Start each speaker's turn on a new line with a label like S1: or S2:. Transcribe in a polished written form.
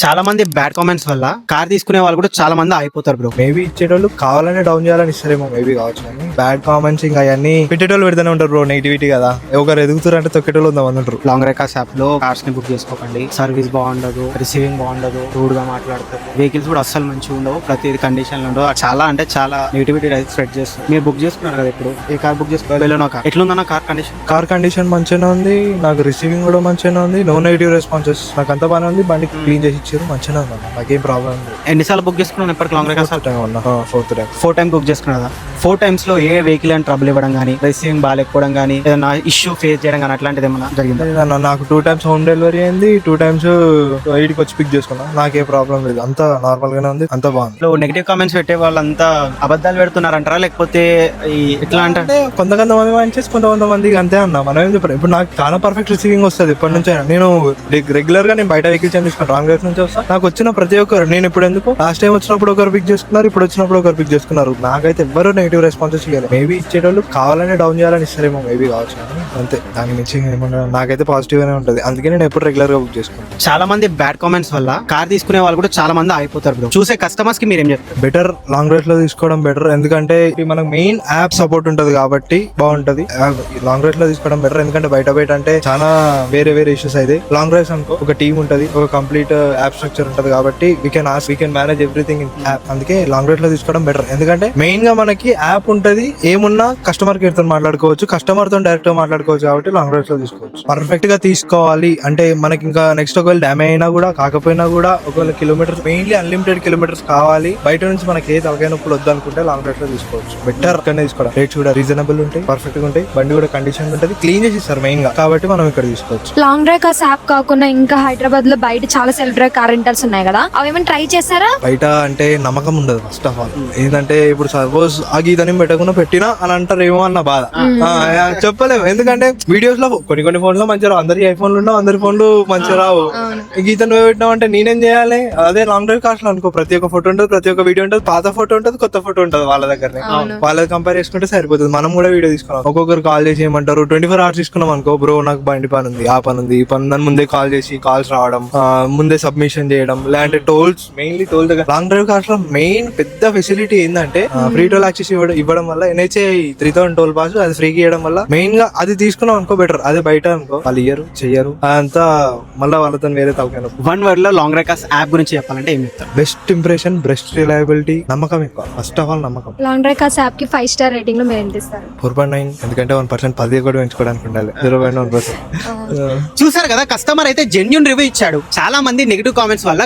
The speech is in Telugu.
S1: చాలా మంది బ్యాడ్ కామెంట్స్ వల్ల కార్ తీసుకునే వాళ్ళు కూడా చాలా మంది అయిపోతారు బ్రో.
S2: మేబీ ఇచ్చేటోళ్ళు కావాలనే డౌన్ చేయాలని ఇస్తారేమో, మేబీ కావచ్చు. కానీ బ్యాడ్ కామెంట్స్ ఇంకా అవన్నీ పెట్టేటోళ్ళు పెడతానే ఉంటారు బ్రో. నెగిటివిటీ కదా, ఒకరు ఎదుగుతారు అంటే తొక్కేటోళ్ళు ఉందామని ఉంటారు.
S1: లాంగ్ రైకాస్ యాప్ లో కార్స్ ని బుక్ చేసుకోకండి. సర్వీస్ బాగుండదు, రిసీవింగ్ బాగుండదు, రూడ్ గా మాట్లాడతారు, వెహికల్స్ కూడా అస్సలు మంచిగా ఉండవు, ప్రతి కండిషన్ లో ఉండవు. చాలా అంటే చాలా నెగిటివిటీ స్ప్రెడ్ చేస్తారు. మీరు బుక్ చేసుకున్నారు కదా, ఇప్పుడు ఏ కార్ బుక్ చేసుకోవాలి? కార్ ఎట్లుందన్న కార్ కండిషన్?
S2: కార్ కండిషన్ మంచిగానే ఉంది, నాకు రిసీవింగ్ కూడా మంచిగానే ఉంది, నో నెగిటివ్ రెస్పాన్సెస్, నాకు అంత బాగానే ఉంది. బండి క్లీన్ చేసి ఇచ్చారు, మంచిగానే ఉంది, నాకేం ప్రాబ్లం లేదు.
S1: ఎన్నిసార్లు బుక్ చేసుకున్నాను ఇప్పటికి లాంగ్ రైకాస్?
S2: Fourth time.
S1: 4 టైమ్స్ బుక్ చేసుకున్నా. 4 times లో ఏ వెహికల్ అని ట్రబుల్ ఇవ్వడం కానీ, రిసీవింగ్ బాగాలేకపోవడం కానీ, ఏదైనా ఇష్యూ ఫేస్ చేయడం కానీ అట్లాంటిది ఏమైనా జరిగింది?
S2: నాకు 2 times హోమ్ డెలివరీ అయింది, 2 times ఇంటికి వచ్చి పిక్ చేసుకున్నా, నాకే ప్రాబ్లం లేదు, అంత నార్మల్ గానే ఉంది, అంత బాగుంది.
S1: నెగిటివ్ కామెంట్స్ పెట్టే వాళ్ళంతా అబద్ధాలు పెడుతున్నారంటారా, లేకపోతే ఎట్లా అంటే?
S2: కొంతమంది మంచి, కొంతమందికి అంతే అన్న. మనం ఏం చెప్పారు, ఇప్పుడు నాకు చాలా పర్ఫెక్ట్ రిసీవింగ్ వస్తుంది ఇప్పటి నుంచి. నేను రెగ్యులర్ గా నేను బయట వెహికల్స్ తీసుకున్నాను, రాంగ్ రైస్ నుంచి వస్తాను. నాకు వచ్చిన ప్రతి ఒక్కరు, నేను ఇప్పుడు ఎందుకు లాస్ట్ టైం వచ్చినప్పుడు ఒకరు పిక్ చేసుకున్నారు, ఇప్పుడు వచ్చినప్పుడు ఒకరు పిక్ చేసుకున్నారు, నాకైతే ఎవరు నెగిటివ్ రెస్పాన్సెస్ ఇవ్వాలి. మేబీ ఇచ్చేటోళ్ళు కావాలనే డౌన్ చేయాలని ఇస్తారేమో, మేబీ కావచ్చు. అంతే, దాని నుంచి ఏమన్నా నాకైతే పాజిటివ్ గానే ఉంటుంది, అందుకే నేను ఎప్పుడు రెగ్యులర్ గా బుక్ చేసుకుంటాను.
S1: చాలా మంది బ్యాడ్ కామెంట్స్ వల్ల కార్ తీసుకునే వాళ్ళు కూడా చాలా మంది అయిపోతారు బ్రో. చూసే కస్టమర్స్ కి మీరు ఏం చెప్తారు?
S2: బెటర్ లాంగ్ రైడ్ లో తీసుకోవడం బెటర్, ఎందుకంటే మనకు మెయిన్ యాప్ సపోర్ట్ ఉంటది కాబట్టి బాగుంటది. లాంగ్ రైడ్ లో తీసుకోవడం బెటర్, ఎందుకంటే బయట అంటే చాలా వేరే ఇష్యూస్ అయితే. లాంగ్ రైడ్స్ అనుకో ఒక టీమ్ ఉంటది, ఒక కంప్లీట్ యాప్ స్ట్రక్చర్ ఉంటది కాబట్టి we can manage everything in app. అందుకే లాంగ్ రైడ్ లో తీసుకోవడం బెటర్, ఎందుకంటే మెయిన్ గా మనకి యాప్ ఉంటది, ఏమున్నా కస్టమర్ కేర్ తో మాట్లాడుకోవచ్చు, కస్టమర్ తో డైరెక్ట్ గా మాట్లాడుకోవచ్చు కాబట్టి లాంగ్ రైడ్స్ లో తీసుకోవచ్చు. పర్ఫెక్ట్ గా తీసుకోవాలి అంటే మనకి ఇంకా నెక్స్ట్ ఒకవేళ డ్యామేజ్ అయినా కూడా కాకపోయినా కూడా ఒకవేళ కిలోమీటర్స్, మెయిన్లీ అన్లిమిటెడ్ కిలోమీటర్స్ కావాలి, బయట నుంచి మనకి ఏ తలకాయ నొప్పులు వద్దు అనుకుంటే లాంగ్ రైడ్ లో తీసుకోవచ్చు. బెటర్ ఇక్కడనే తీసుకోవడం, రేట్స్ కూడా రీజనబుల్ ఉంటాయి, పర్ఫెక్ట్ గా ఉంటాయి, బండి కూడా కండిషన్ ఉంటుంది, క్లీన్ చేసి ఇస్తారు మెయిన్ గా, కాబట్టి మనం ఇక్కడ తీసుకోవచ్చు.
S3: లాంగ్ డ్రైవ్ కార్ యాప్ కాకుండా ఇంకా హైదరాబాద్ లో బయట చాలా సెల్ఫ్ డ్రైవ్ కార్ రెంటల్స్ ఉన్నాయి కదా, అవి ఏమైనా ట్రై చేశారా?
S2: బయట అంటే నమ్మకం ఉండదు ఫస్ట్ ఆఫ్ ఆల్. ఏంటంటే ఇప్పుడు సపోజ్ ఆ గీతని పెట్టకుండా పెట్టినా అని అంటారు ఏమో అన్న బాధ. చెప్పలేము, ఎందుకంటే వీడియోస్ లో కొన్ని ఫోన్ లో మంచిగా రావు, అందరికి ఐఫోన్లు ఉండవు, అందరి ఫోన్లు మంచిగా రావు. గీతను పెట్టినాం అంటే నేనేం చేయాలి? అదే లాంగ్ డ్రైవ్ కార్స్ లో అనుకో ప్రతి ఒక్క ఫోటో ఉంటుంది, ప్రతి ఒక్క వీడియో ఉంటుంది, పాత ఫోటో ఉంటుంది, కొత్త ఫోటో ఉంటుంది, వాళ్ళ దగ్గరనే వాళ్ళకి కంపేర్ చేసుకుంటే సరిపోతుంది. మనం కూడా వీడియో తీసుకున్నాం, ఒక్కొక్కరు కాల్ చేసి ఏమంటారు 24 hours తీసుకున్నాం అనుకో, బ్రో నాకు బండి పని ఉంది, ఆ పని ఉంది, ఈ పని ఉందని ముందే కాల్ చేసి కాల్స్ రావడం, ముందే సబ్మిషన్ చేయడం, లేదంటే టోల్స్, మెయిన్లీ టోల్ దగ్గర. లాంగ్ డ్రైవ్ కార్స్ లో మెయిన్ పెద్ద ఫెసిలిటీ ఏంటంటే ఫ్రీ టోల్ యాక్సెస్ ఇవ్వడం వల్ల, NHA 3000 టోల్ పాస్ అది ఫ్రీకి ఇవ్వడం వల్ల మెయిన్ గా అది తీసుకున్నాం అనుకో బెటర్. అదే బయట అనుకో వాళ్ళు చెయ్యరు, అదంతా మళ్ళీ వాళ్ళతో వేరే తలకాయ.
S1: వన్ వర్డ్ లో లాంగ్ రైకాస్ యాప్ గురించి చెప్పాలంటే ఏం చెప్తారు?
S2: బెస్ట్ ఇంప్రెషన్, బెస్ట్ రిలయబిలిటీ, నమ్మకం ఎక్కువ. ఫస్ట్ ఆఫ్ ఆల్ నమ్మకం.
S3: లాంగ్ డ్రైవ్ కార్ యాప్ కి 5 star రేటింగ్ లో మీరు ఎంత ఇస్తారు?
S2: 4.9, ఎందుకంటే 1% 10 కూడా పెంచుకోవడానికి ఉండాలి, 0.1%.
S1: చూసారు కదా, కస్టమర్ అయితే జెన్యూన్ రివ్యూ ఇచ్చాడు. చాలా మంది నెగిటివ్ కామెంట్స్ వల్ల